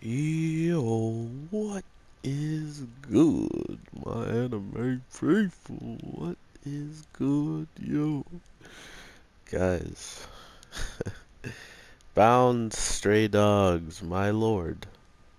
Yo, what is good, my anime faithful? What is good, yo? Guys, bound stray dogs, my lord.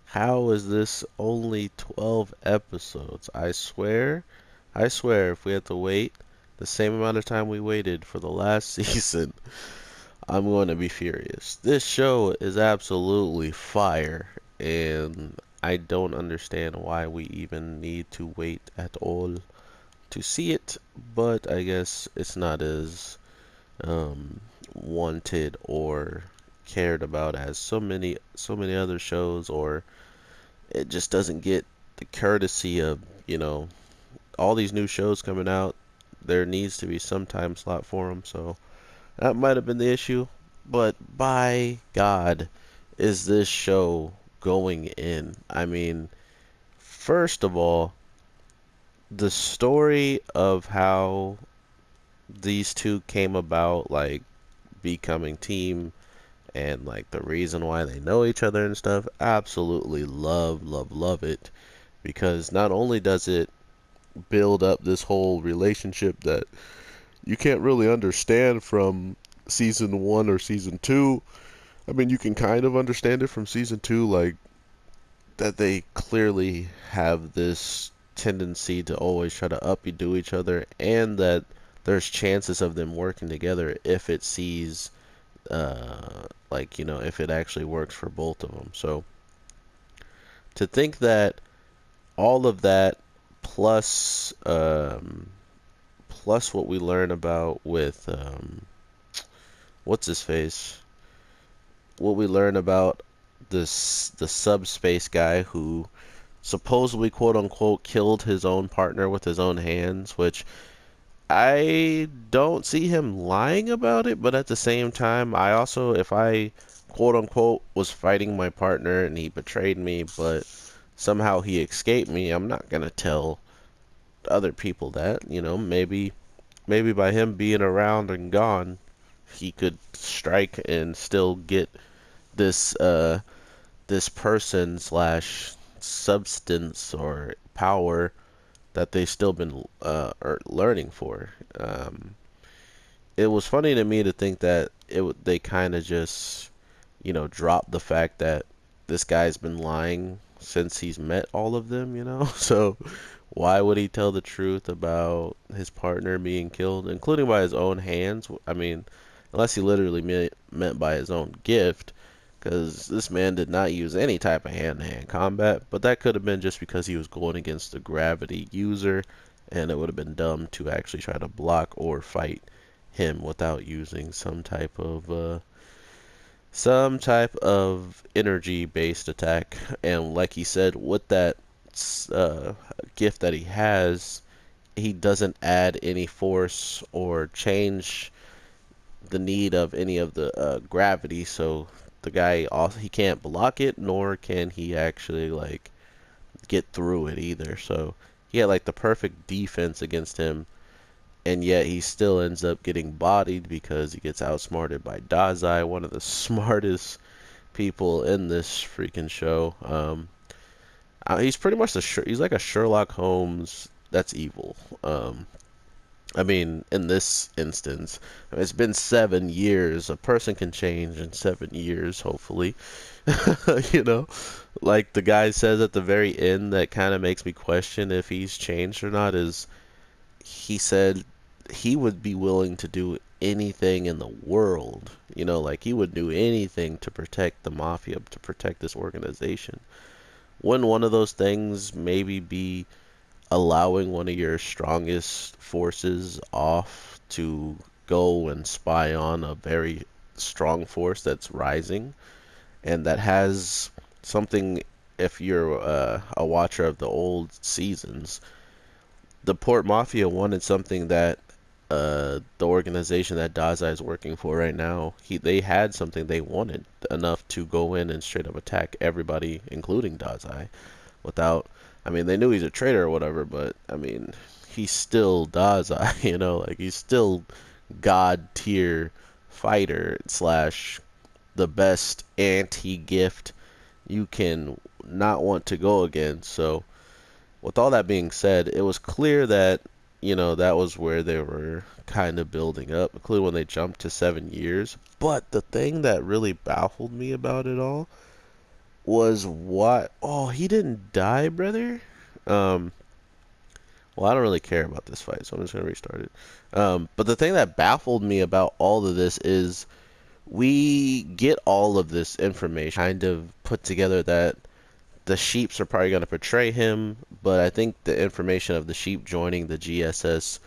How is this only 12 episodes? I swear, if we had to wait the same amount of time we waited for the last season, I'm going to be furious. This show is absolutely fire, and I don't understand why we even need to wait at all to see it, but I guess it's not as um, wanted or cared about as so many other shows, or it just doesn't get the courtesy of, you know, all these new shows coming out. There needs to be some time slot for them, so that might have been the issue, but by God, is this show going in? I mean, first of all, the story of how these two came about, like becoming team, and like the reason why they know each other and stuff, absolutely love, love, love it. Because not only does it build up this whole relationship that you can't really understand from season one or season two. I mean, you can kind of understand it from season two, like that they clearly have this tendency to always try to updo each other, and that there's chances of them working together if it sees, if it actually works for both of them. So to think that all of that plus plus what we learn about with what's his face, what we learn about the subspace guy who supposedly quote unquote killed his own partner with his own hands, which I don't see him lying about it, but at the same time, I also, if I quote unquote was fighting my partner and he betrayed me, but somehow he escaped me, I'm not gonna tell other people that, maybe by him being around and gone, he could strike and still get this this person slash substance or power that they've still been learning for. It was funny to me to think that they kind of just dropped the fact that this guy's been lying since he's met all of them. So why would he tell the truth about his partner being killed, including by his own hands? I mean, unless he literally meant by his own gift, because this man did not use any type of hand-to-hand combat, but that could have been just because he was going against a gravity user, and it would have been dumb to actually try to block or fight him without using some type of energy-based attack. And like he said, with that uh, gift that he doesn't add any force or change the need of any of the gravity, so the guy also he can't block it, nor can he actually like get through it either. So he had like the perfect defense against him, and yet he still ends up getting bodied because he gets outsmarted by Dazai, one of the smartest people in this freaking show. He's pretty much he's like a Sherlock Holmes that's evil. I mean, in this instance, it's been 7 years. A person can change in 7 years, hopefully. You know, like the guy says at the very end, that kind of makes me question if he's changed or not. Is he said he would be willing to do anything in the world. Like he would do anything to protect the mafia, to protect this organization. Wouldn't one of those things maybe be allowing one of your strongest forces off to go and spy on a very strong force that's rising and that has something? If you're a watcher of the old seasons, the Port Mafia wanted something that the organization that Dazai is working for right now, they had something they wanted enough to go in and straight up attack everybody, including Dazai, without. I mean, they knew he's a traitor or whatever, but I mean, he's still Dazai, like he's still god tier fighter slash the best anti-gift you can not want to go again. So with all that being said, it was clear that, that was where they were kind of building up, including when they jumped to 7 years. But the thing that really baffled me about it all was what, oh, he didn't die, brother? Um, well, I don't really care about this fight, so I'm just gonna restart it. But the thing that baffled me about all of this is we get all of this information kind of put together that the sheeps are probably going to portray him, but I think the information of the sheep joining the GSS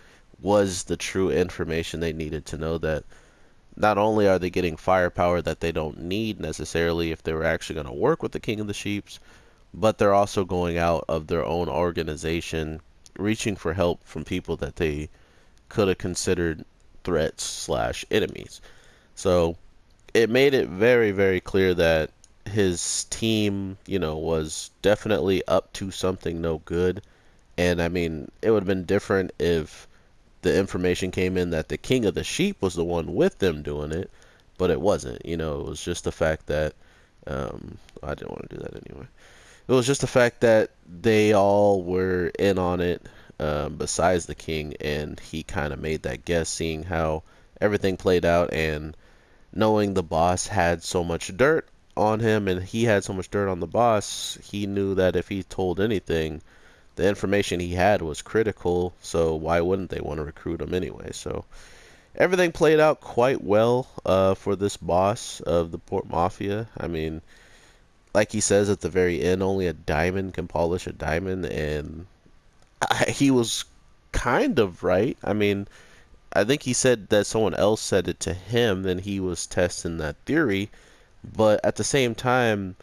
was the true information they needed to know, that not only are they getting firepower that they don't need necessarily if they were actually going to work with the king of the sheeps, but they're also going out of their own organization, reaching for help from people that they could have considered threats slash enemies. So it made it very, very clear that his team, was definitely up to something no good. And I mean, it would have been different if the information came in that the king of the sheep was the one with them doing it, but it wasn't. It was just the fact that, I didn't want to do that anyway. It was just the fact that they all were in on it, besides the king, and he kind of made that guess, seeing how everything played out, and knowing the boss had so much dirt on him and he had so much dirt on the boss, he knew that if he told anything, the information he had was critical, so why wouldn't they want to recruit him anyway? So everything played out quite well, for this boss of the Port Mafia. I mean, like he says at the very end, only a diamond can polish a diamond, and he was kind of right. I mean, I think he said that someone else said it to him, and he was testing that theory. But at the same time,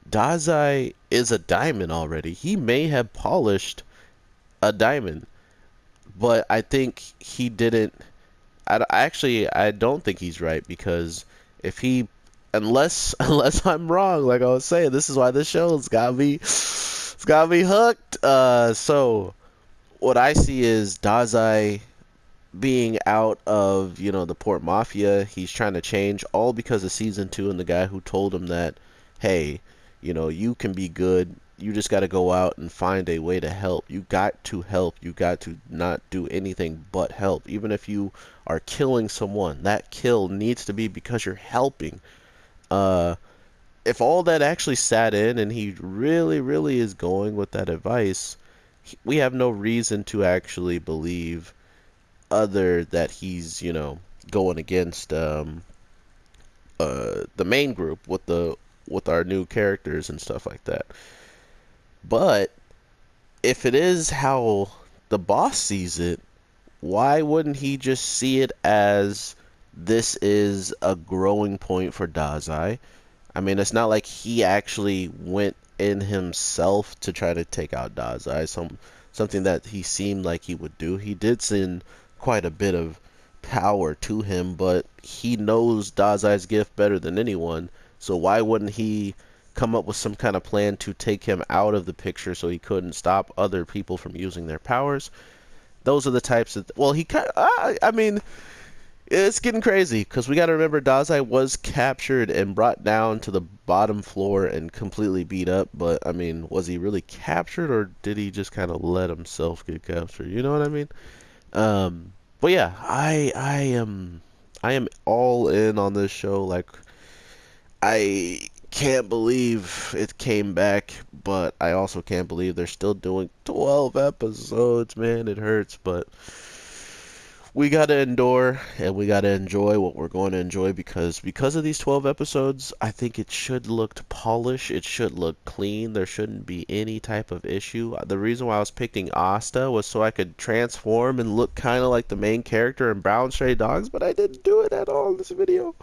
Dazai is a diamond already. He may have polished a diamond, but I think he didn't. I don't think he's right, because if he, unless I'm wrong, like I was saying, this is why this show's got me hooked. So what I see is Dazai being out of, the Port Mafia. He's trying to change, all because of season two and the guy who told him that, hey, you can be good. You just got to go out and find a way to help. You got to help. You got to not do anything but help. Even if you are killing someone, that kill needs to be because you're helping. Uh, if all that actually sat in and he really, really is going with that advice, we have no reason to actually believe other that he's, going against, the main group with our new characters and stuff like that. But if it is how the boss sees it, why wouldn't he just see it as this is a growing point for Dazai? I mean, it's not like he actually went in himself to try to take out Dazai, something that he seemed like he would do. He did send quite a bit of power to him, but he knows Dazai's gift better than anyone. So why wouldn't he come up with some kind of plan to take him out of the picture so he couldn't stop other people from using their powers? Those are the types of, well, he kind of, I mean, it's getting crazy because we got to remember Dazai was captured and brought down to the bottom floor and completely beat up. But I mean, was he really captured, or did he just kind of let himself get captured? You know what I mean? But yeah, I am all in on this show. Like, I can't believe it came back, but I also can't believe they're still doing 12 episodes. Man, it hurts, but we gotta endure and we gotta enjoy what we're going to enjoy, because of these 12 episodes, I think it should look polished, it should look clean, there shouldn't be any type of issue. The reason why I was picking Asta was so I could transform and look kind of like the main character in BungouStrayDogs, but I didn't do it at all in this video.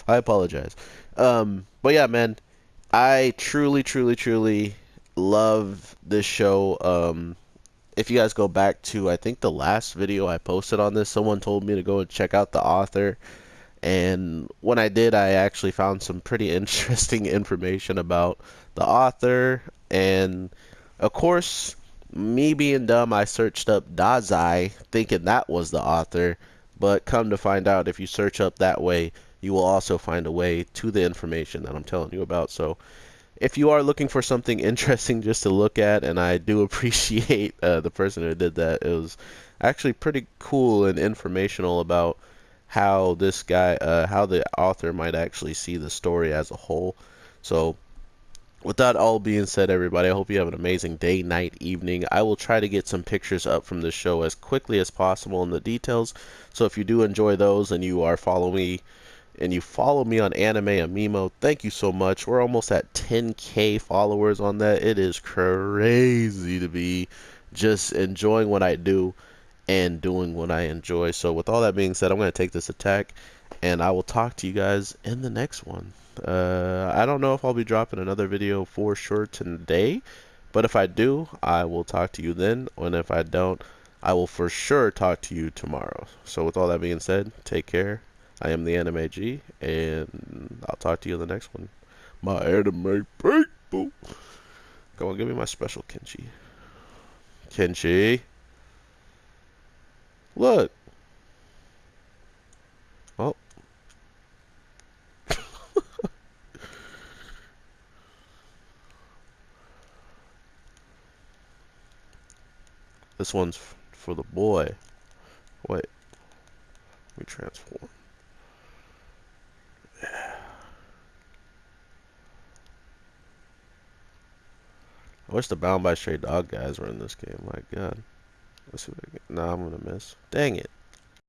I apologize. But yeah, man, I truly, truly, truly love this show. If you guys go back to, I think, the last video I posted on this, someone told me to go and check out the author. And when I did, I actually found some pretty interesting information about the author. And of course, me being dumb, I searched up Dazai thinking that was the author. But come to find out, if you search up that way, you will also find a way to the information that I'm telling you about. So if you are looking for something interesting just to look at, and I do appreciate the person who did that, it was actually pretty cool and informational about how this guy, how the author might actually see the story as a whole. So, with that all being said, everybody, I hope you have an amazing day, night, evening. I will try to get some pictures up from the show as quickly as possible in the details. So if you do enjoy those and you follow me on Anime Amimo, thank you so much. We're almost at 10K followers on that. It is crazy to be just enjoying what I do and doing what I enjoy. So with all that being said, I'm going to take this attack, and I will talk to you guys in the next one. I don't know if I'll be dropping another video for sure today, but if I do, I will talk to you then, and if I don't, I will for sure talk to you tomorrow. So with all that being said, take care. I am the Anime G, and I'll talk to you in the next one. My anime people. Come on, give me my special Kenshi. Kenshi. Look. Oh. This one's for the boy. Wait. Let me transform. I wish the Bound by Stray Dog guys were in this game. My God. Let's see what I get. Nah, I'm gonna miss. Dang it.